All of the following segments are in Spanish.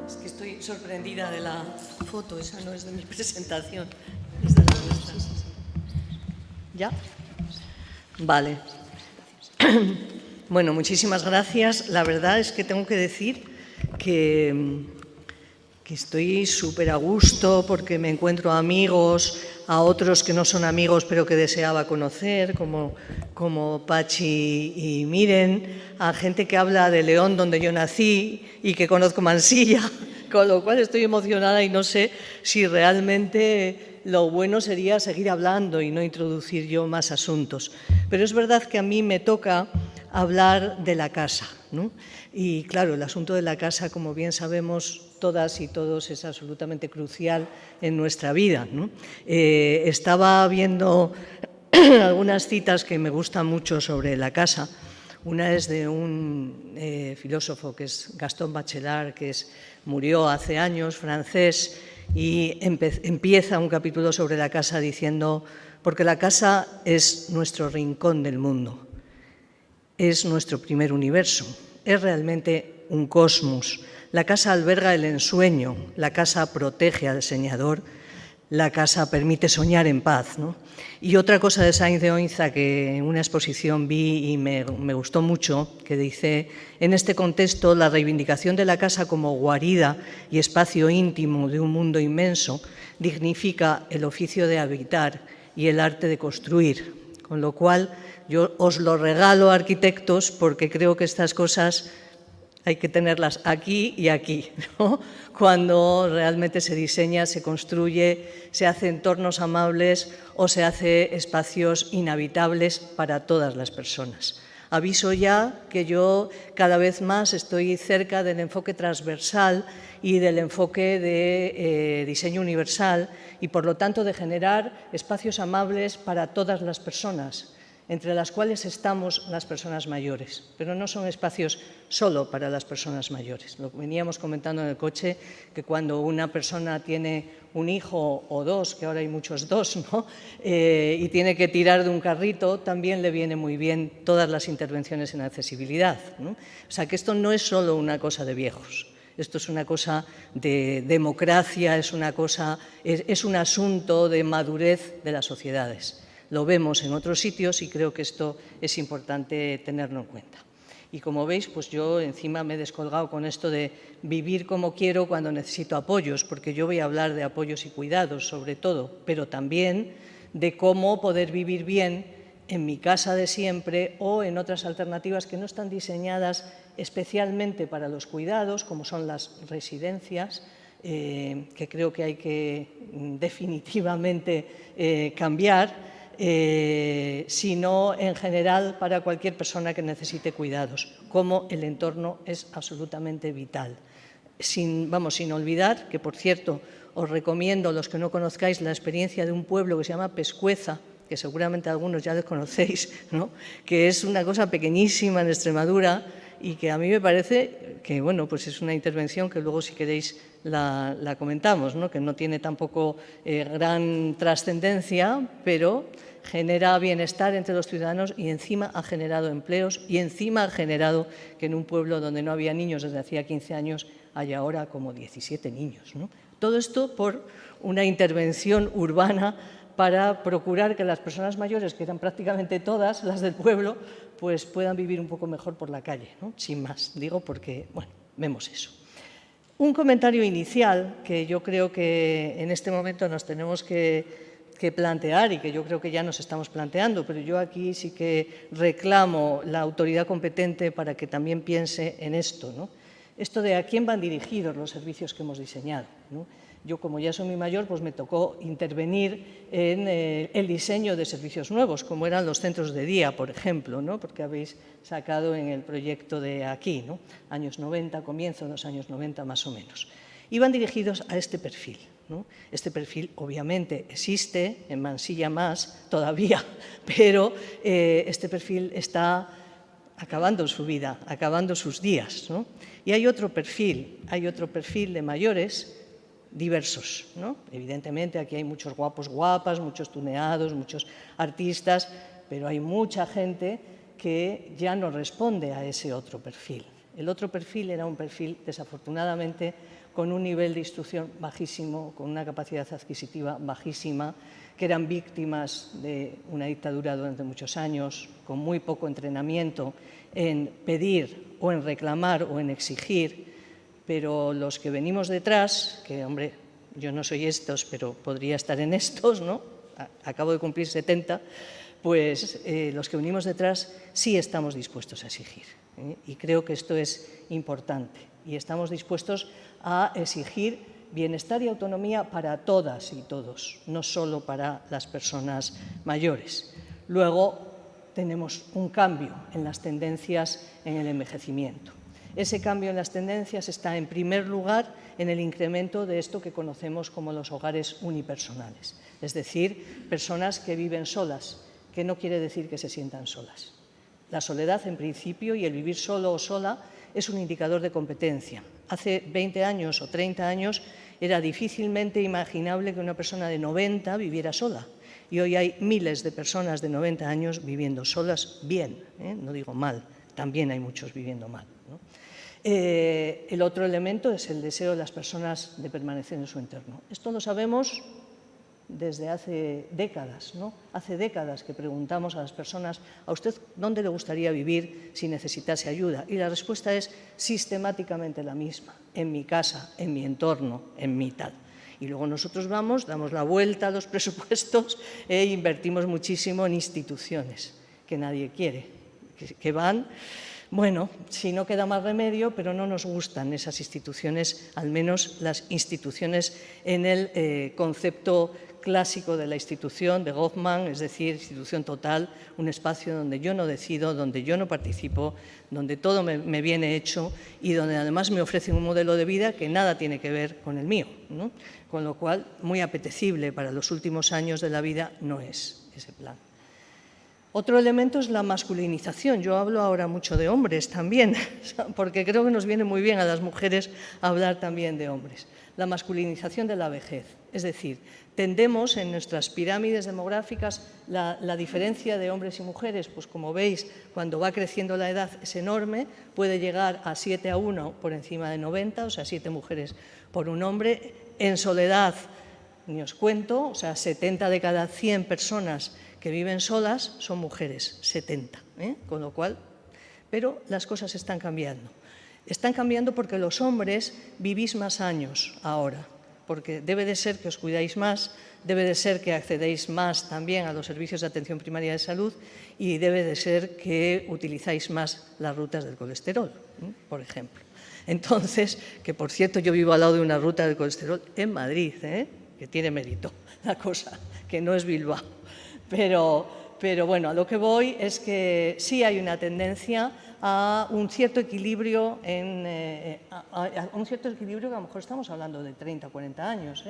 Es que estoy sorprendida de la foto, esa no es de mi presentación, es de la nuestra. ¿Ya? Vale. Bueno, muchísimas gracias. La verdad es que tengo que decir que estoy súper a gusto porque me encuentro amigos, a otros que no son amigos pero que deseaba conocer, como Pachi y Miren, a gente que habla de León, donde yo nací y que conozco Mansilla, con lo cual estoy emocionada y no sé si realmente lo bueno sería seguir hablando y no introducir yo más asuntos. Pero es verdad que a mí me toca hablar de la casa, ¿no? Y claro, el asunto de la casa, como bien sabemos todas y todos, es absolutamente crucial en nuestra vida, ¿no? Estaba viendo algunas citas que me gustan mucho sobre la casa. Una es de un filósofo que es Gaston Bachelard, que murió hace años, francés, y empieza un capítulo sobre la casa diciendo: porque la casa es nuestro rincón del mundo, es nuestro primer universo, es realmente un cosmos. La casa alberga el ensueño, la casa protege al soñador, la casa permite soñar en paz, ¿no? Y otra cosa de Sainz de Oinza que en una exposición vi y me gustó mucho, que dice: en este contexto, la reivindicación de la casa como guarida y espacio íntimo de un mundo inmenso dignifica el oficio de habitar y el arte de construir. Con lo cual, yo os lo regalo, arquitectos, porque creo que estas cosas hay que tenerlas aquí y aquí, ¿no? Cuando realmente se diseña, se construye, se hace entornos amables o se hace espacios inhabitables para todas las personas. Aviso ya que yo cada vez más estoy cerca del enfoque transversal y del enfoque de diseño universal y, por lo tanto, de generar espacios amables para todas las personas, entre las cuales estamos las personas mayores, pero no son espacios solo para las personas mayores. Lo veníamos comentando en el coche, que cuando una persona tiene un hijo o dos, que ahora hay muchos dos, ¿no? Y tiene que tirar de un carrito, también le viene muy bien todas las intervenciones en accesibilidad, ¿no? O sea, que esto no es solo una cosa de viejos. Esto es una cosa de democracia, es un asunto de madurez de las sociedades. Lo vemos en otros sitios y creo que esto es importante tenerlo en cuenta. Y como veis, pues yo encima me he descolgado con esto de vivir como quiero cuando necesito apoyos, porque yo voy a hablar de apoyos y cuidados sobre todo, pero también de cómo poder vivir bien en mi casa de siempre o en otras alternativas que no están diseñadas especialmente para los cuidados, como son las residencias, que creo que hay que definitivamente cambiar, sino en general para cualquier persona que necesite cuidados, como el entorno es absolutamente vital. Sin olvidar que, por cierto, os recomiendo, los que no conozcáis, la experiencia de un pueblo que se llama Pescueza, que seguramente algunos ya les conocéis, ¿no? Que es una cosa pequeñísima en Extremadura y que a mí me parece que, bueno, pues es una intervención que luego, si queréis, la comentamos, ¿no? Que no tiene tampoco gran trascendencia, pero genera bienestar entre los ciudadanos y encima ha generado empleos y encima ha generado que en un pueblo donde no había niños desde hacía 15 años hay ahora como 17 niños, ¿no? Todo esto por una intervención urbana para procurar que las personas mayores, que eran prácticamente todas las del pueblo, pues puedan vivir un poco mejor por la calle, ¿no? Sin más, digo porque, bueno, vemos eso. Un comentario inicial que yo creo que en este momento nos tenemos que plantear y que yo creo que ya nos estamos planteando, pero yo aquí sí que reclamo la autoridad competente para que también piense en esto, ¿no? Esto de a quién van dirigidos los servicios que hemos diseñado, ¿no? Yo, como ya soy muy mayor, pues me tocó intervenir en el diseño de servicios nuevos, como eran los centros de día, por ejemplo, ¿no? Porque habéis sacado en el proyecto de aquí, ¿no? Años 90, comienzo de los años 90 más o menos. Iban dirigidos a este perfil, ¿no? Este perfil obviamente existe, en Mansilla más todavía, pero este perfil está acabando su vida, acabando sus días, ¿no? Y hay otro perfil de mayores diversos, ¿no? Evidentemente aquí hay muchos guapos, guapas, muchos tuneados, muchos artistas, pero hay mucha gente que ya no responde a ese otro perfil. El otro perfil era un perfil, desafortunadamente, con un nivel de instrucción bajísimo, con una capacidad adquisitiva bajísima, que eran víctimas de una dictadura durante muchos años, con muy poco entrenamiento en pedir o en reclamar o en exigir, pero los que venimos detrás, que hombre, yo no soy estos, pero podría estar en estos, ¿no? Acabo de cumplir 70, pues los que venimos detrás sí estamos dispuestos a exigir. Y creo que esto es importante. Y estamos dispuestos a exigir bienestar y autonomía para todas y todos, no solo para las personas mayores. Luego tenemos un cambio en las tendencias en el envejecimiento. Ese cambio en las tendencias está, en primer lugar, en el incremento de esto que conocemos como los hogares unipersonales, es decir, personas que viven solas, que no quiere decir que se sientan solas. La soledad, en principio, y el vivir solo o sola, es un indicador de competencia. Hace 20 años o 30 años era difícilmente imaginable que una persona de 90 viviera sola. Y hoy hay miles de personas de 90 años viviendo solas bien, no digo mal, también hay muchos viviendo mal, ¿no? El otro elemento es el deseo de las personas de permanecer en su entorno. Esto lo sabemos desde hace décadas, ¿no? Hace décadas que preguntamos a las personas, ¿a usted dónde le gustaría vivir si necesitase ayuda? Y la respuesta es sistemáticamente la misma, en mi casa, en mi entorno, en mi tal. Y luego nosotros vamos, damos la vuelta a los presupuestos e invertimos muchísimo en instituciones que nadie quiere, que van. Bueno, si no queda más remedio, pero no nos gustan esas instituciones, al menos las instituciones en el concepto clásico de la institución de Goffman, es decir, institución total, un espacio donde yo no decido, donde yo no participo, donde todo me viene hecho y donde además me ofrecen un modelo de vida que nada tiene que ver con el mío, ¿no? Con lo cual, muy apetecible para los últimos años de la vida no es ese plan. Otro elemento es la masculinización. Yo hablo ahora mucho de hombres también, porque creo que nos viene muy bien a las mujeres hablar también de hombres. La masculinización de la vejez, es decir, tendemos en nuestras pirámides demográficas la diferencia de hombres y mujeres, pues como veis, cuando va creciendo la edad es enorme, puede llegar a 7:1 por encima de 90, o sea, 7 mujeres por un hombre. En soledad, ni os cuento, o sea, 70 de cada 100 personas que viven solas son mujeres, 70, con lo cual, pero las cosas están cambiando. Están cambiando porque los hombres vivís más años ahora, porque debe de ser que os cuidáis más, debe de ser que accedéis más también a los servicios de atención primaria de salud y debe de ser que utilizáis más las rutas del colesterol, por ejemplo. Entonces, que por cierto yo vivo al lado de una ruta del colesterol en Madrid, que tiene mérito la cosa, que no es Bilbao. Pero bueno, a lo que voy es que sí hay una tendencia a un cierto equilibrio, a un cierto equilibrio que a lo mejor estamos hablando de 30 o 40 años,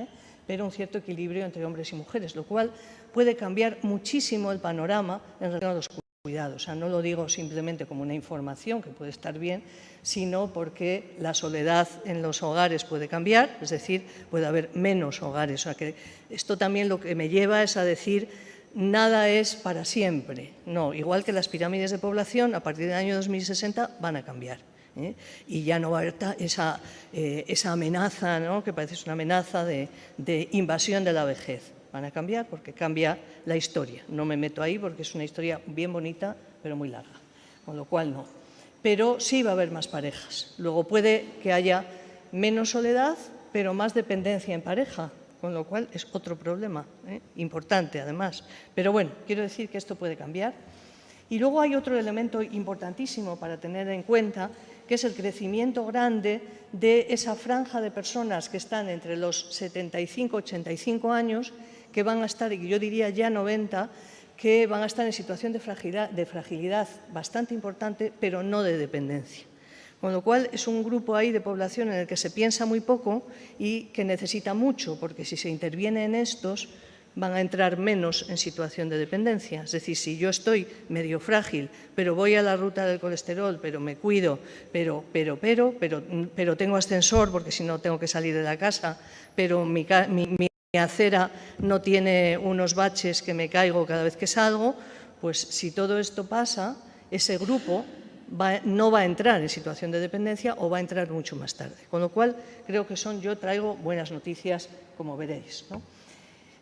pero un cierto equilibrio entre hombres y mujeres, lo cual puede cambiar muchísimo el panorama en relación a los cuidados. O sea, no lo digo simplemente como una información que puede estar bien, sino porque la soledad en los hogares puede cambiar, es decir, puede haber menos hogares. O sea, que esto también lo que me lleva es a decir, nada es para siempre. No, igual que las pirámides de población, a partir del año 2060 van a cambiar. Y ya no va a haber esa amenaza, ¿no? Que parece una amenaza de invasión de la vejez. Van a cambiar porque cambia la historia. No me meto ahí porque es una historia bien bonita, pero muy larga, con lo cual no. Pero sí va a haber más parejas. Luego puede que haya menos soledad, pero más dependencia en pareja, con lo cual es otro problema, importante además. Pero bueno, quiero decir que esto puede cambiar. Y luego hay otro elemento importantísimo para tener en cuenta, que es el crecimiento grande de esa franja de personas que están entre los 75 y 85 años, que van a estar, y yo diría ya 90, que van a estar en situación de fragilidad bastante importante, pero no de dependencia. Con lo cual es un grupo ahí de población en el que se piensa muy poco y que necesita mucho, porque si se interviene en estos, van a entrar menos en situación de dependencia. Es decir, si yo estoy medio frágil, pero voy a la ruta del colesterol, pero me cuido, pero tengo ascensor porque si no tengo que salir de la casa, pero mi acera no tiene unos baches que me caigo cada vez que salgo, pues si todo esto pasa, ese grupo no va a entrar en situación de dependencia o va a entrar mucho más tarde. Con lo cual, creo que yo traigo buenas noticias, como veréis, ¿no?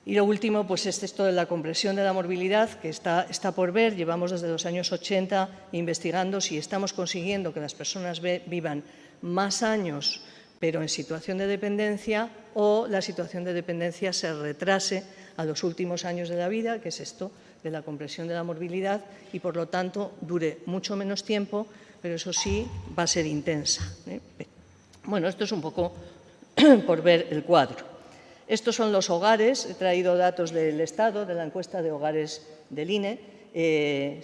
Y lo último, pues es esto de la compresión de la morbilidad, que está por ver. Llevamos desde los años 80 investigando si estamos consiguiendo que las personas vivan más años, pero en situación de dependencia, o la situación de dependencia se retrase a los últimos años de la vida, que es esto de la compresión de la morbilidad, y por lo tanto dure mucho menos tiempo, pero eso sí va a ser intensa, ¿eh? Bueno, esto es un poco por ver el cuadro. Estos son los hogares. He traído datos del Estado, de la encuesta de hogares del INE,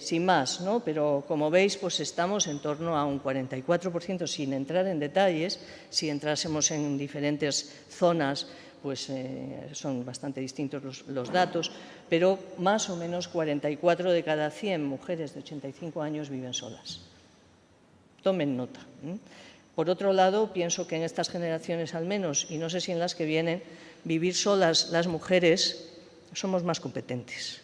sin más, ¿no? Pero como veis, pues estamos en torno a un 44%, sin entrar en detalles. Si entrásemos en diferentes zonas, pues son bastante distintos los datos, pero más o menos 44 de cada 100 mujeres de 85 años viven solas. Tomen nota, ¿eh? Por otro lado, pienso que en estas generaciones al menos, y no sé si en las que vienen, vivir solas las mujeres somos más competentes,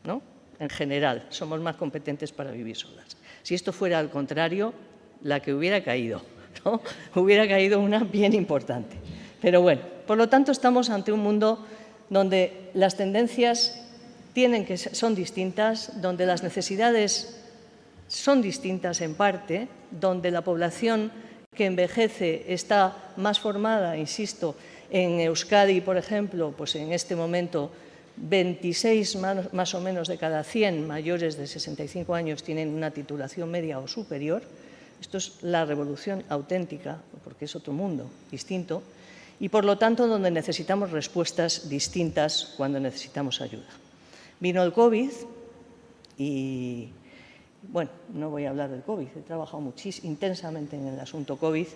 ¿no? En general, somos más competentes para vivir solas. Si esto fuera al contrario, la que hubiera caído, ¿no? Hubiera caído una bien importante. Pero bueno, por lo tanto, estamos ante un mundo donde las tendencias son distintas, donde las necesidades son distintas en parte, donde la población que envejece está más formada, insisto. En Euskadi, por ejemplo, pues en este momento 26 más o menos de cada 100 mayores de 65 años tienen una titulación media o superior. Esto es la revolución auténtica, porque es otro mundo distinto, y por lo tanto donde necesitamos respuestas distintas cuando necesitamos ayuda. Vino el COVID y, bueno, no voy a hablar del COVID, he trabajado intensamente en el asunto COVID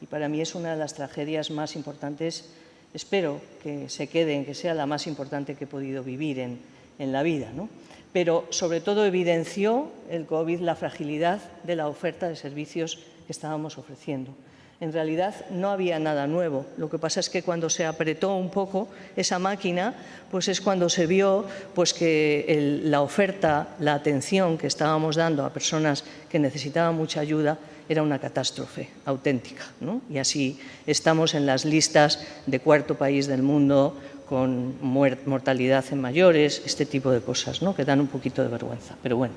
y para mí es una de las tragedias más importantes. Espero que se quede en que sea la más importante que he podido vivir en la vida, ¿no? Pero sobre todo evidenció el COVID la fragilidad de la oferta de servicios que estábamos ofreciendo. En realidad no había nada nuevo. Lo que pasa es que cuando se apretó un poco esa máquina, pues es cuando se vio pues que la oferta, la atención que estábamos dando a personas que necesitaban mucha ayuda era una catástrofe auténtica, ¿no? Y así estamos en las listas de cuarto país del mundo con mortalidad en mayores, este tipo de cosas, ¿no? Que dan un poquito de vergüenza. Pero bueno,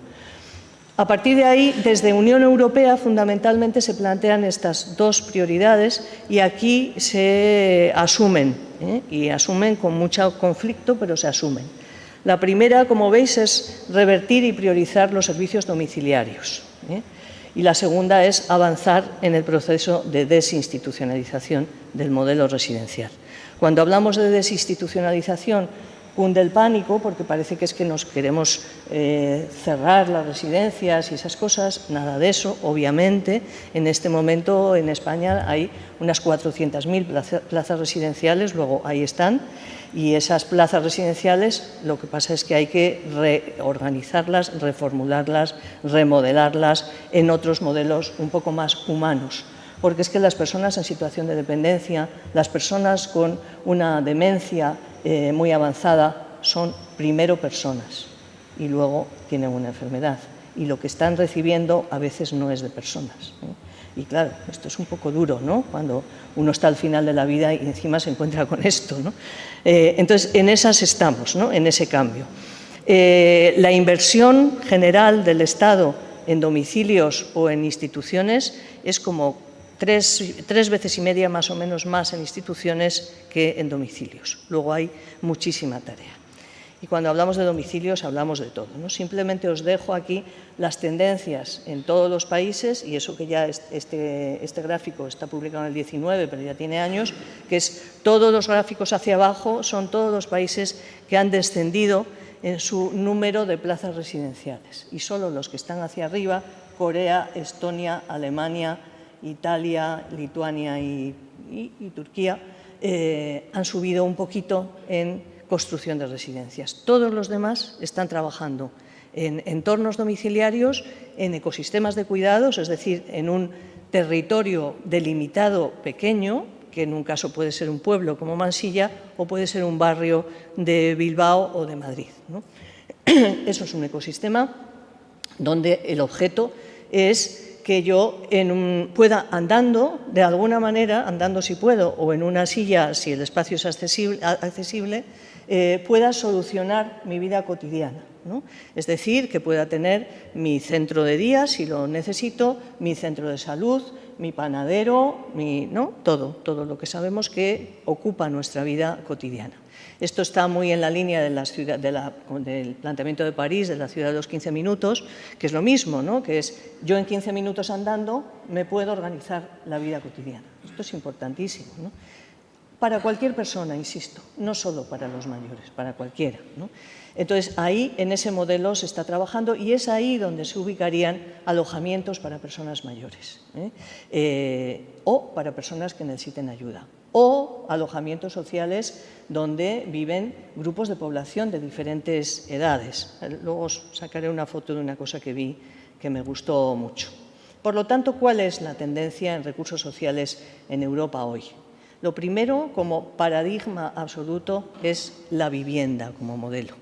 a partir de ahí, desde Unión Europea, fundamentalmente se plantean estas dos prioridades y aquí se asumen, y asumen con mucho conflicto, pero se asumen. La primera, como veis, es revertir y priorizar los servicios domiciliarios, y la segunda es avanzar en el proceso de desinstitucionalización del modelo residencial. Cuando hablamos de desinstitucionalización, cunde el pánico porque parece que es que nos queremos cerrar las residencias y esas cosas. Nada de eso, obviamente. En este momento en España hay unas 400.000 plazas residenciales, luego ahí están, y esas plazas residenciales lo que pasa es que hay que reorganizarlas, reformularlas, remodelarlas en otros modelos un poco más humanos. Porque es que las personas en situación de dependencia, las personas con una demencia muy avanzada, son primero personas y luego tienen una enfermedad. Y lo que están recibiendo a veces no es de personas, ¿no? Y claro, esto es un poco duro, ¿no? Cuando uno está al final de la vida y encima se encuentra con esto, ¿no? Entonces, en esas estamos, ¿no? En ese cambio. La inversión general del Estado en domicilios o en instituciones es como tres veces y media más o menos más en instituciones que en domicilios. Luego hay muchísima tarea. Y cuando hablamos de domicilios hablamos de todo, ¿no? Simplemente os dejo aquí las tendencias en todos los países, y eso que ya este gráfico está publicado en el 19, pero ya tiene años, que es todos los gráficos hacia abajo, son todos los países que han descendido en su número de plazas residenciales. Y solo los que están hacia arriba, Corea, Estonia, Alemania, Italia, Lituania y Turquía, han subido un poquito en construcción de residencias. Todos los demás están trabajando en entornos domiciliarios, en ecosistemas de cuidados, es decir, en un territorio delimitado pequeño, que en un caso puede ser un pueblo como Mansilla o puede ser un barrio de Bilbao o de Madrid, ¿no? Eso es un ecosistema donde el objeto es que yo pueda andando, de alguna manera, andando si puedo, o en una silla si el espacio es accesible, pueda solucionar mi vida cotidiana, ¿no? Es decir, que pueda tener mi centro de día, si lo necesito, mi centro de salud, mi panadero, ¿no? Todo lo que sabemos que ocupa nuestra vida cotidiana. Esto está muy en la línea del planteamiento de París, de la ciudad de los 15 minutos, que es lo mismo, ¿no? Que es yo en 15 minutos andando me puedo organizar la vida cotidiana. Esto es importantísimo, ¿no? Para cualquier persona, insisto, no solo para los mayores, para cualquiera, ¿no? Entonces, ahí, en ese modelo se está trabajando y es ahí donde se ubicarían alojamientos para personas mayores, o para personas que necesiten ayuda, o alojamientos sociales donde viven grupos de población de diferentes edades. Luego os sacaré una foto de una cosa que vi que me gustó mucho. Por lo tanto, ¿cuál es la tendencia en recursos sociales en Europa hoy? Lo primero, como paradigma absoluto, es la vivienda como modelo.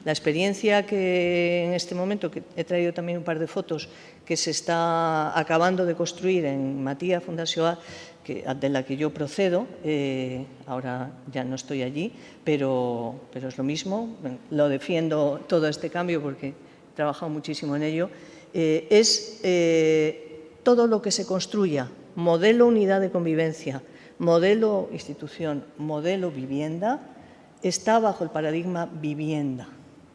La experiencia que en este momento, que he traído también un par de fotos, que se está acabando de construir en Matia Fundació, de la que yo procedo, ahora ya no estoy allí, pero es lo mismo, lo defiendo todo este cambio porque he trabajado muchísimo en ello, es todo lo que se construya, modelo unidad de convivencia, modelo institución, modelo vivienda, está bajo el paradigma vivienda,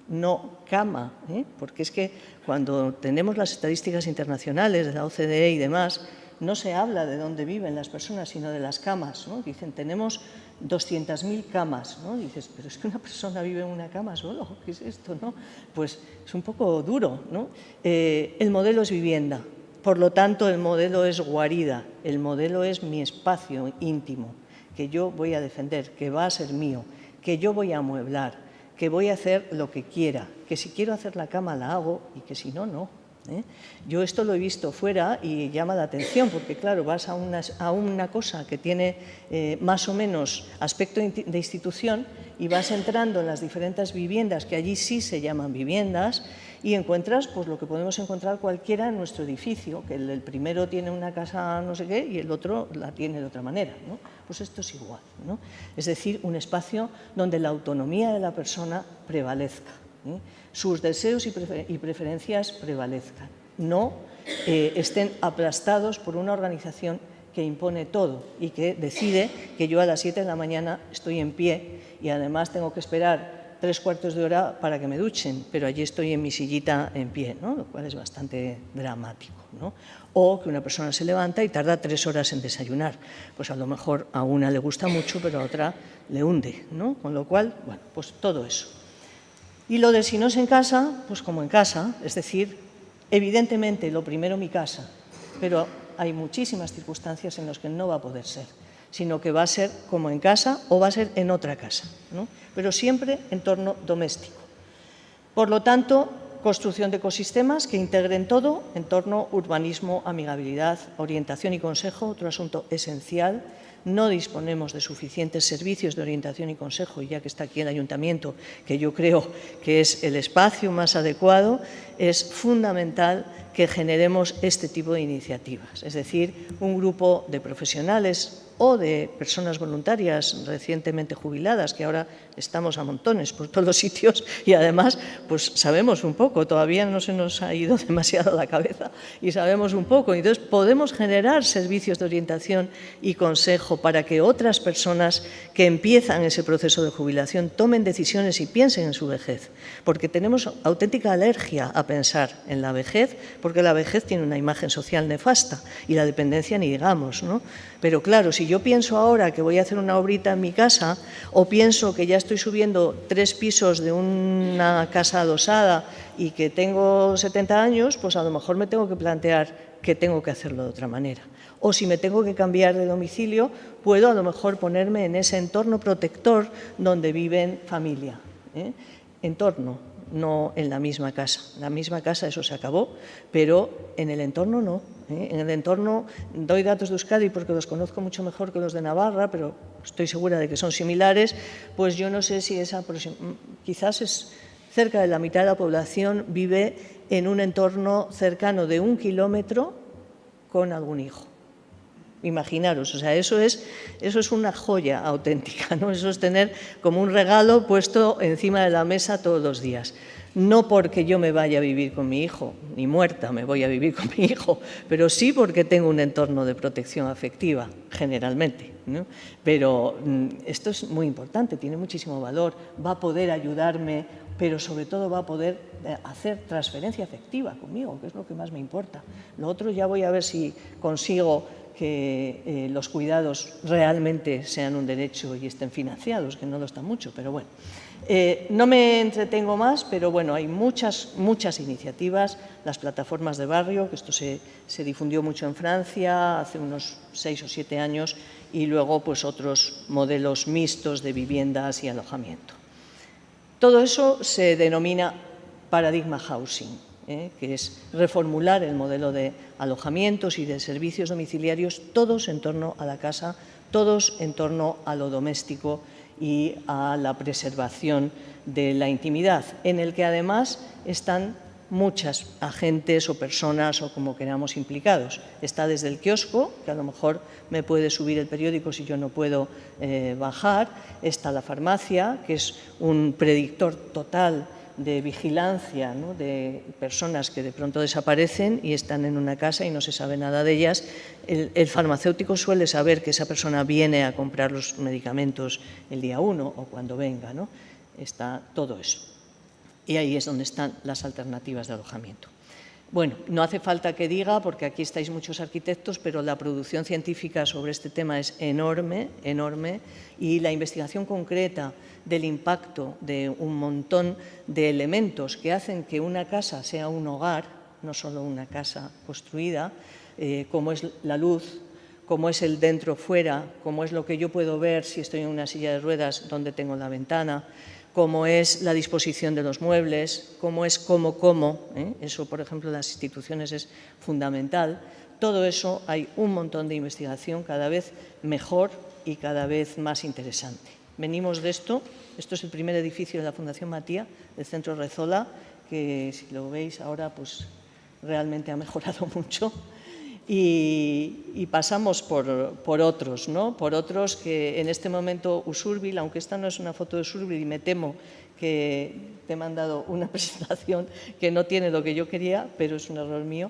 no cama, porque es que cuando tenemos las estadísticas internacionales de la OCDE y demás, no se habla de dónde viven las personas, sino de las camas, ¿no? Dicen, tenemos 200.000 camas, ¿no? Dices, pero es que una persona vive en una cama solo, ¿qué es esto, no? Pues es un poco duro, ¿no? El modelo es vivienda. Por lo tanto, el modelo es guarida, el modelo es mi espacio íntimo, que yo voy a defender, que va a ser mío, que yo voy a amueblar, que voy a hacer lo que quiera, que si quiero hacer la cama la hago y que si no, no. Yo esto lo he visto fuera y llama la atención, porque claro, vas a una cosa que tiene más o menos aspecto de institución y vas entrando en las diferentes viviendas, que allí sí se llaman viviendas, y encuentras pues lo que podemos encontrar cualquiera en nuestro edificio, que el primero tiene una casa no sé qué y el otro la tiene de otra manera, ¿no? Pues esto es igual, ¿no? Es decir, un espacio donde la autonomía de la persona prevalezca, sus deseos y preferencias prevalezcan, no estén aplastados por una organización que impone todo y que decide que yo a las 7 de la mañana estoy en pie y además tengo que esperar 3/4 de hora para que me duchen, pero allí estoy en mi sillita en pie, ¿no? Lo cual es bastante dramático, ¿no? O que una persona se levanta y tarda 3 horas en desayunar. Pues a lo mejor a una le gusta mucho, pero a otra le hunde, ¿no? Con lo cual, bueno, pues todo eso. Y lo de si no es en casa, pues como en casa, es decir, evidentemente lo primero mi casa, pero hay muchísimas circunstancias en las que no va a poder ser, sino que va a ser como en casa o va a ser en otra casa, ¿no? Pero siempre entorno doméstico. Por lo tanto, construcción de ecosistemas que integren todo, entorno, urbanismo, amigabilidad, orientación y consejo, otro asunto esencial. No disponemos de suficientes servicios de orientación y consejo, y ya que está aquí el ayuntamiento, que yo creo que es el espacio más adecuado, es fundamental que generemos este tipo de iniciativas, es decir, un grupo de profesionales o de personas voluntarias recientemente jubiladas, que ahora estamos a montones por todos los sitios y además pues sabemos un poco, todavía no se nos ha ido demasiado la cabeza y sabemos un poco. Entonces podemos generar servicios de orientación y consejo para que otras personas que empiezan ese proceso de jubilación tomen decisiones y piensen en su vejez, porque tenemos auténtica alergia a pensar en la vejez, porque la vejez tiene una imagen social nefasta y la dependencia ni digamos, ¿no? Pero claro, si yo pienso ahora que voy a hacer una obrita en mi casa, o pienso que ya estoy subiendo 3 pisos de una casa adosada y que tengo 70 años, pues a lo mejor me tengo que plantear que tengo que hacerlo de otra manera. O si me tengo que cambiar de domicilio, puedo a lo mejor ponerme en ese entorno protector donde viven familia. Entorno, no en la misma casa. En la misma casa eso se acabó, pero en el entorno no. En el entorno, doy datos de Euskadi porque los conozco mucho mejor que los de Navarra, pero estoy segura de que son similares, pues yo no sé si quizás es cerca de la mitad de la población vive en un entorno cercano de 1 kilómetro con algún hijo. Imaginaros, o sea, eso es una joya auténtica, ¿no? Eso es tener como un regalo puesto encima de la mesa todos los días. No porque yo me vaya a vivir con mi hijo, ni muerta me voy a vivir con mi hijo, pero sí porque tengo un entorno de protección afectiva, generalmente, ¿no? Pero esto es muy importante, tiene muchísimo valor, va a poder ayudarme, pero sobre todo va a poder hacer transferencia afectiva conmigo, que es lo que más me importa. Lo otro ya voy a ver si consigo que los cuidados realmente sean un derecho y estén financiados, que no lo están mucho, pero bueno. No me entretengo más, pero bueno, hay muchas iniciativas, las plataformas de barrio, que esto se difundió mucho en Francia hace unos 6 o 7 años, y luego pues otros modelos mixtos de viviendas y alojamiento. Todo eso se denomina paradigma housing, que es reformular el modelo de alojamientos y de servicios domiciliarios, todos en torno a la casa, todos en torno a lo doméstico y a la preservación de la intimidad, en el que además están muchas agentes o personas o como queramos implicados. Está desde el kiosco, que a lo mejor me puede subir el periódico si yo no puedo bajar, está la farmacia, que es un predictor total de vigilancia, ¿no?, de personas que de pronto desaparecen y están en una casa y no se sabe nada de ellas. El farmacéutico suele saber que esa persona viene a comprar los medicamentos el día 1 o cuando venga, ¿no? Está todo eso. Y ahí es donde están las alternativas de alojamiento. Bueno, no hace falta que diga, porque aquí estáis muchos arquitectos, pero la producción científica sobre este tema es enorme, enorme, y la investigación concreta del impacto de un montón de elementos que hacen que una casa sea un hogar, no solo una casa construida, como es la luz, como es el dentro-fuera, como es lo que yo puedo ver si estoy en una silla de ruedas donde tengo la ventana, cómo es la disposición de los muebles, cómo es cómo, eso, por ejemplo, en las instituciones es fundamental. Todo eso hay un montón de investigación cada vez mejor y cada vez más interesante. Venimos de esto es el primer edificio de la Fundación Matia, del Centro Rezola, que si lo veis ahora, pues realmente ha mejorado mucho. Y pasamos por otros, ¿no? Por otros que en este momento Usurbil, aunque esta no es una foto de Usurbil y me temo que te he mandado una presentación que no tiene lo que yo quería, pero es un error mío.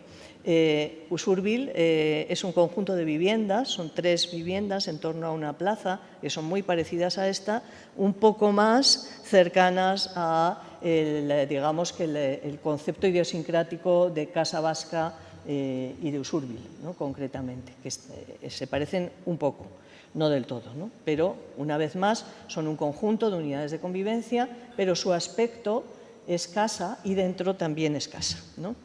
Usurbil es un conjunto de viviendas, son 3 viviendas en torno a una plaza, que son muy parecidas a esta, un poco más cercanas a, digamos, que el concepto idiosincrático de casa vasca y de Usurbil, ¿no?, concretamente, que se parecen un poco, no del todo, ¿no? Pero una vez más son un conjunto de unidades de convivencia, pero su aspecto es casa y dentro también es casa, ¿no?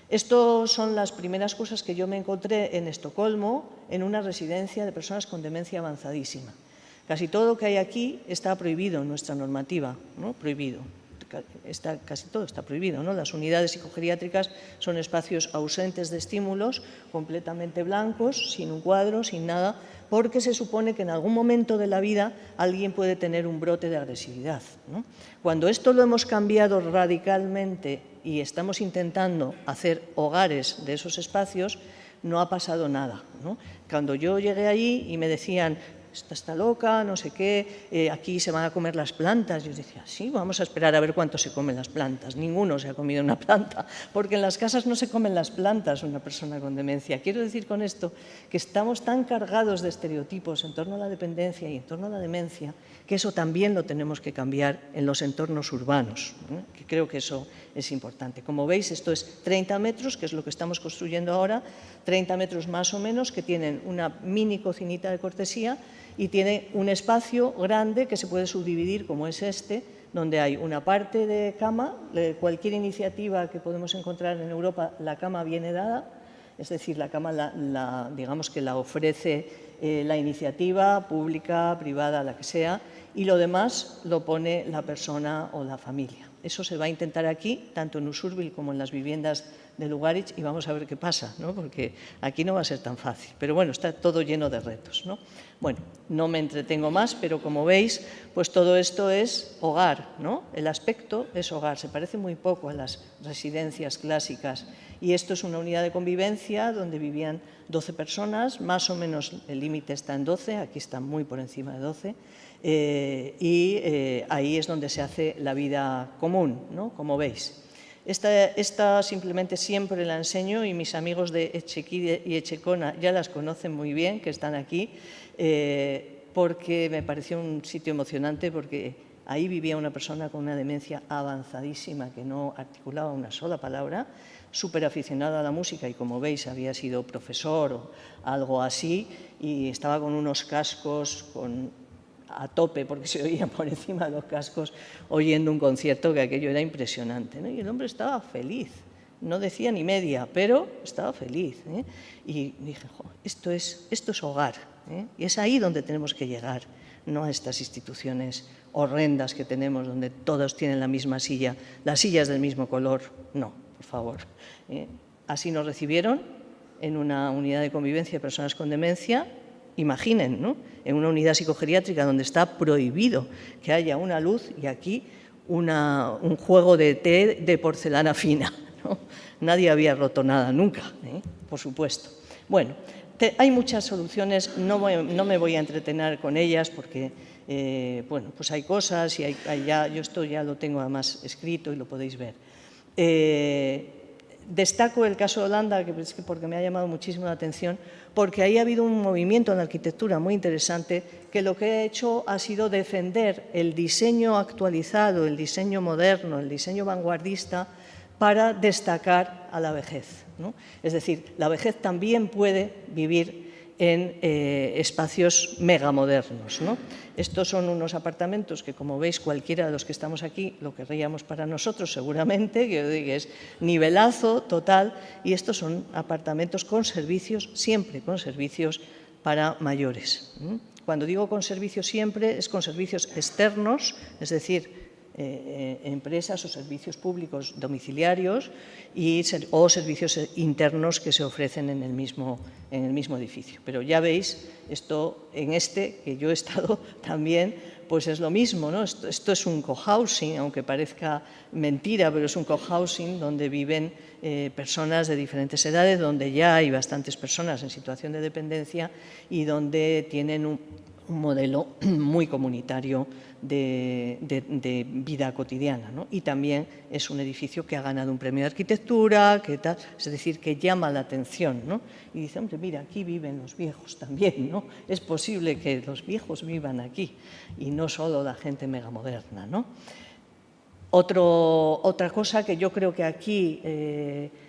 Estas son las primeras cosas que yo me encontré en Estocolmo, en una residencia de personas con demencia avanzadísima. Casi todo lo que hay aquí está prohibido en nuestra normativa, ¿no? Prohibido. Casi todo está prohibido, ¿no? Las unidades psicogeriátricas son espacios ausentes de estímulos, completamente blancos, sin un cuadro, sin nada, porque se supone que en algún momento de la vida alguien puede tener un brote de agresividad, ¿no? Cuando esto lo hemos cambiado radicalmente y estamos intentando hacer hogares de esos espacios, no ha pasado nada, ¿no? Cuando yo llegué allí y me decían, esta está loca, no sé qué, aquí se van a comer las plantas. Yo decía, sí, vamos a esperar a ver cuánto se comen las plantas. Ninguno se ha comido una planta, porque en las casas no se comen las plantas una persona con demencia. Quiero decir con esto que estamos tan cargados de estereotipos en torno a la dependencia y en torno a la demencia, que eso también lo tenemos que cambiar en los entornos urbanos, que creo que eso es importante. Como veis, esto es 30 metros, que es lo que estamos construyendo ahora, 30 metros más o menos, que tienen una mini cocinita de cortesía y tiene un espacio grande que se puede subdividir, como es este, donde hay una parte de cama. Cualquier iniciativa que podemos encontrar en Europa, la cama viene dada, es decir, la cama digamos que la ofrece la iniciativa pública, privada, la que sea, y lo demás lo pone la persona o la familia. Eso se va a intentar aquí, tanto en Usurbil como en las viviendas de Lugaritz, y vamos a ver qué pasa, ¿no? Porque aquí no va a ser tan fácil. Pero bueno, está todo lleno de retos, ¿no? Bueno, no me entretengo más, pero como veis, pues todo esto es hogar, ¿no? El aspecto es hogar, se parece muy poco a las residencias clásicas. Y esto es una unidad de convivencia donde vivían 12 personas, más o menos el límite está en 12, aquí está muy por encima de 12, ahí es donde se hace la vida común, ¿no? Como veis. Esta simplemente siempre la enseño y mis amigos de Echequí y Echecona ya las conocen muy bien, que están aquí, porque me pareció un sitio emocionante, porque ahí vivía una persona con una demencia avanzadísima que no articulaba una sola palabra, súper aficionado a la música y, como veis, había sido profesor o algo así, y estaba con unos cascos a tope, porque se oía por encima de los cascos, oyendo un concierto, que aquello era impresionante, ¿no? Y el hombre estaba feliz, no decía ni media, pero estaba feliz, ¿eh? Y dije, jo, esto es hogar, ¿eh? Y es ahí donde tenemos que llegar, no a estas instituciones horrendas que tenemos, donde todos tienen la misma silla, las sillas del mismo color. No, por favor. Así nos recibieron en una unidad de convivencia de personas con demencia. Imaginen, ¿no? En una unidad psicogeriátrica donde está prohibido que haya una luz y aquí un juego de té de porcelana fina, ¿no? Nadie había roto nada nunca, por supuesto. Bueno, hay muchas soluciones, no me voy a entretener con ellas porque bueno, pues hay cosas y yo esto ya lo tengo además escrito y lo podéis ver. Destaco el caso de Holanda, porque me ha llamado muchísimo la atención, porque ahí ha habido un movimiento en la arquitectura muy interesante que lo que ha hecho ha sido defender el diseño actualizado, el diseño moderno, el diseño vanguardista para destacar a la vejez, ¿no? Es decir, la vejez también puede vivir en espacios megamodernos, ¿no? Estos son unos apartamentos que, como veis, cualquiera de los que estamos aquí lo querríamos para nosotros, seguramente, que es nivelazo total, y estos son apartamentos con servicios, siempre con servicios para mayores. Cuando digo con servicios siempre, es con servicios externos, es decir, empresas o servicios públicos domiciliarios o servicios internos que se ofrecen en el mismo edificio. Pero ya veis, esto en que yo he estado también, pues es lo mismo, ¿no? Esto es un cohousing, aunque parezca mentira, pero es un cohousing donde viven personas de diferentes edades, donde ya hay bastantes personas en situación de dependencia y donde tienen un modelo muy comunitario de vida cotidiana, ¿no? Y también es un edificio que ha ganado un premio de arquitectura, es decir, que llama la atención, ¿no? Y dice, hombre, mira, aquí viven los viejos también, ¿no? Es posible que los viejos vivan aquí y no solo la gente megamoderna, ¿no? Otra cosa que yo creo que aquí,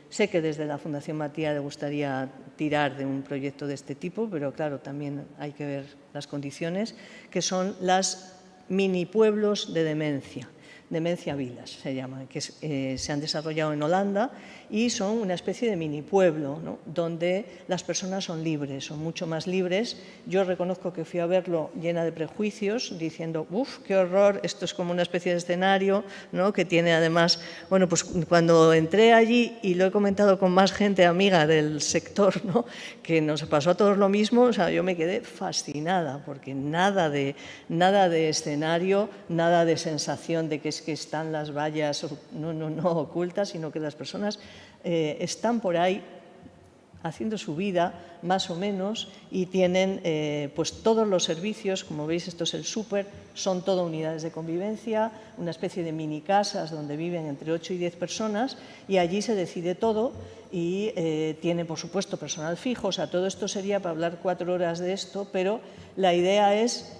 sé que desde la Fundación Matia le gustaría tirar de un proyecto de este tipo, pero claro, también hay que ver las condiciones, que son las mini pueblos de demencia. Demencia Vilas se llaman, que se han desarrollado en Holanda y son una especie de mini pueblo, ¿no? Donde las personas son libres, son mucho más libres. Yo reconozco que fui a verlo llena de prejuicios, diciendo, uff, qué horror, esto es como una especie de escenario, ¿no? Que tiene además, bueno, pues cuando entré allí, y lo he comentado con más gente amiga del sector, ¿no? Que nos pasó a todos lo mismo, o sea, yo me quedé fascinada, porque nada de escenario, nada de sensación de que es que están las vallas no ocultas, sino que las personas están por ahí haciendo su vida, más o menos, y tienen pues todos los servicios. Como veis, esto es el súper, son todo unidades de convivencia, una especie de mini casas donde viven entre 8 y 10 personas, y allí se decide todo, y tiene, por supuesto, personal fijo. O sea, todo esto sería para hablar 4 horas de esto, pero la idea es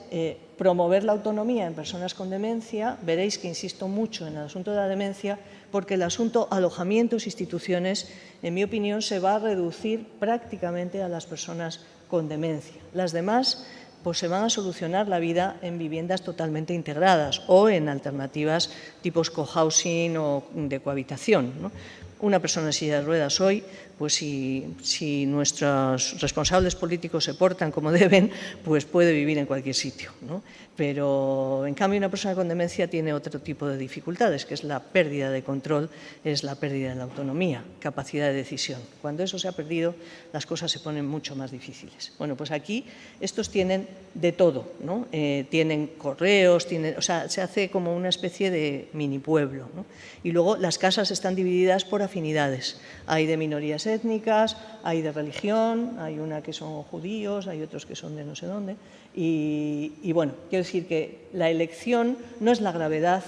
promover la autonomía en personas con demencia. Veréis que insisto mucho en el asunto de la demencia, porque el asunto alojamientos, instituciones, en mi opinión, se va a reducir prácticamente a las personas con demencia. Las demás pues se van a solucionar la vida en viviendas totalmente integradas o en alternativas tipos cohousing o de cohabitación, ¿no? Una persona en silla de ruedas hoy, pues si nuestros responsables políticos se portan como deben, pues puede vivir en cualquier sitio, ¿no? Pero, en cambio, una persona con demencia tiene otro tipo de dificultades, que es la pérdida de control, es la pérdida de la autonomía, capacidad de decisión. Cuando eso se ha perdido, las cosas se ponen mucho más difíciles. Bueno, pues aquí estos tienen de todo, ¿no? Tienen correos, o sea, se hace como una especie de mini pueblo, ¿no? Y luego las casas están divididas por afinidades. Hay de minorías étnicas, hay de religión, hay una que son judíos, hay otros que son de no sé dónde. Y bueno, quiero decir que la elección no es la gravedad,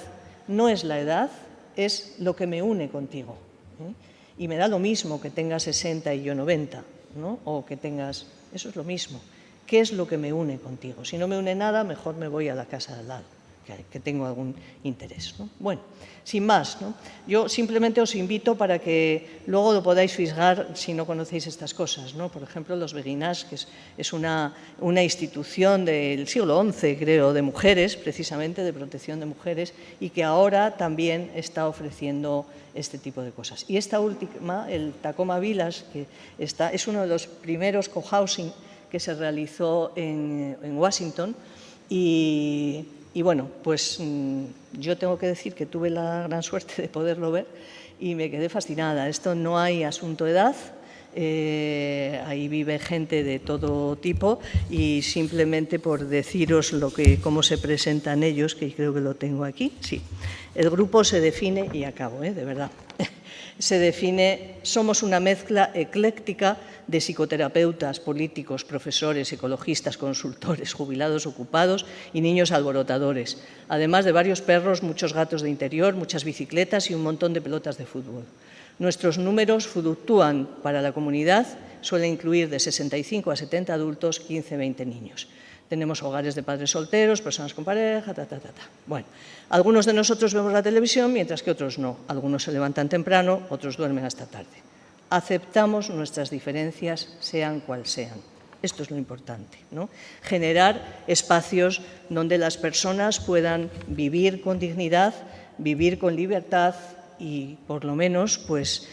no es la edad, es lo que me une contigo, ¿eh? Y me da lo mismo que tengas 60 y yo 90, ¿no? O que tengas… Eso es lo mismo. ¿Qué es lo que me une contigo? Si no me une nada, mejor me voy a la casa de al lado, que tengo algún interés, ¿no? Bueno, sin más, ¿no? Yo simplemente os invito para que luego lo podáis fisgar si no conocéis estas cosas, ¿no? Por ejemplo, los Beguinage, que es una institución del siglo XI, creo, de mujeres, precisamente, de protección de mujeres, y que ahora también está ofreciendo este tipo de cosas. Y esta última, el Tacoma Villas, que es uno de los primeros cohousing que se realizó en Washington, y bueno, pues yo tengo que decir que tuve la gran suerte de poderlo ver y me quedé fascinada. Esto no hay asunto de edad, ahí vive gente de todo tipo, y simplemente por deciros cómo se presentan ellos, que creo que lo tengo aquí, sí. El grupo se define, y acabo, de verdad, se define, somos una mezcla ecléctica de psicoterapeutas, políticos, profesores, ecologistas, consultores, jubilados ocupados y niños alborotadores, además de varios perros, muchos gatos de interior, muchas bicicletas y un montón de pelotas de fútbol. Nuestros números fluctúan para la comunidad, suelen incluir de 65 a 70 adultos, 15-20 niños. Tenemos hogares de padres solteros, personas con pareja, Bueno, algunos de nosotros vemos la televisión, mientras que otros no. Algunos se levantan temprano, otros duermen hasta tarde. Aceptamos nuestras diferencias, sean cuales sean. Esto es lo importante, ¿no? Generar espacios donde las personas puedan vivir con dignidad, vivir con libertad y, por lo menos, pues,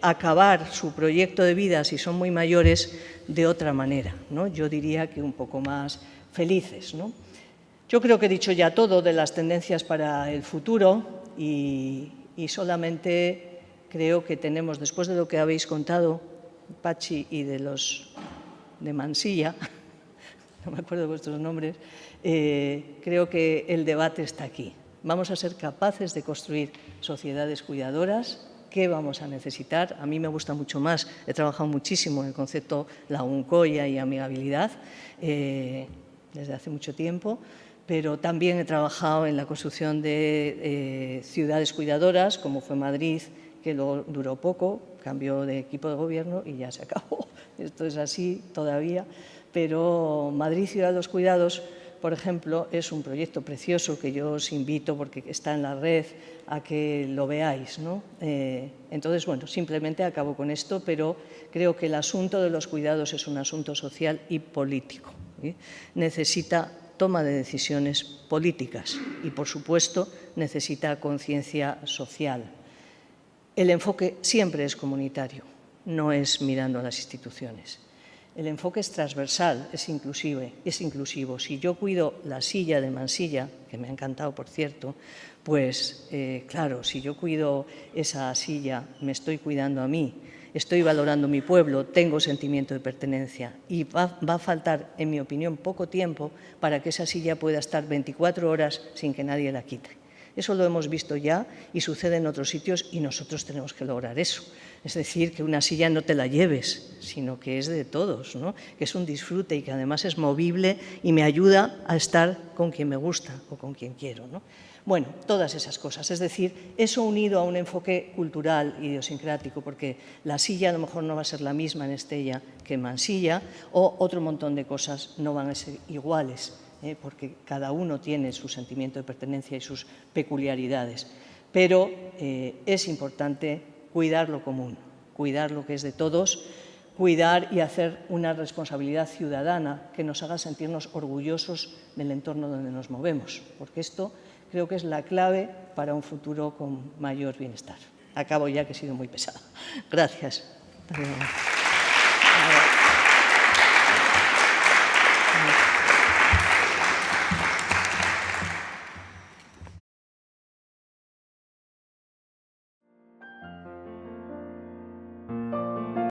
acabar su proyecto de vida, si son muy mayores, de otra manera, ¿no? Yo diría que un poco más felices, ¿no? Yo creo que he dicho ya todo de las tendencias para el futuro y solamente creo que tenemos, después de lo que habéis contado, Pachi y de los de Mansilla, no me acuerdo de vuestros nombres, creo que el debate está aquí. Vamos a ser capaces de construir sociedades cuidadoras. ¿Qué vamos a necesitar? A mí me gusta mucho más, he trabajado muchísimo en el concepto laguncoya y amigabilidad desde hace mucho tiempo, pero también he trabajado en la construcción de ciudades cuidadoras, como fue Madrid, que luego duró poco, cambió de equipo de gobierno y ya se acabó. Esto es así todavía, pero Madrid Ciudad de los Cuidados, por ejemplo, es un proyecto precioso que yo os invito, porque está en la red, a que lo veáis, ¿no? Entonces, bueno, simplemente acabo con esto, pero creo que el asunto de los cuidados es un asunto social y político, ¿sí? Necesita toma de decisiones políticas y, por supuesto, necesita conciencia social. El enfoque siempre es comunitario, no es mirando a las instituciones. El enfoque es transversal, es inclusivo. Si yo cuido la silla de Mansilla, que me ha encantado, por cierto, pues claro, si yo cuido esa silla, me estoy cuidando a mí, estoy valorando mi pueblo, tengo sentimiento de pertenencia, y va a faltar, en mi opinión, poco tiempo para que esa silla pueda estar 24 horas sin que nadie la quite. Eso lo hemos visto ya y sucede en otros sitios y nosotros tenemos que lograr eso. Es decir, que una silla no te la lleves, sino que es de todos, ¿no? Que es un disfrute y que además es movible y me ayuda a estar con quien me gusta o con quien quiero, ¿no? Bueno, todas esas cosas. Es decir, eso unido a un enfoque cultural, idiosincrático, porque la silla a lo mejor no va a ser la misma en Estella que en Mansilla, o otro montón de cosas no van a ser iguales, porque cada uno tiene su sentimiento de pertenencia y sus peculiaridades. Pero es importante cuidar lo común, cuidar lo que es de todos, cuidar y hacer una responsabilidad ciudadana que nos haga sentirnos orgullosos del entorno donde nos movemos, porque esto creo que es la clave para un futuro con mayor bienestar. Acabo ya, que he sido muy pesada. Gracias.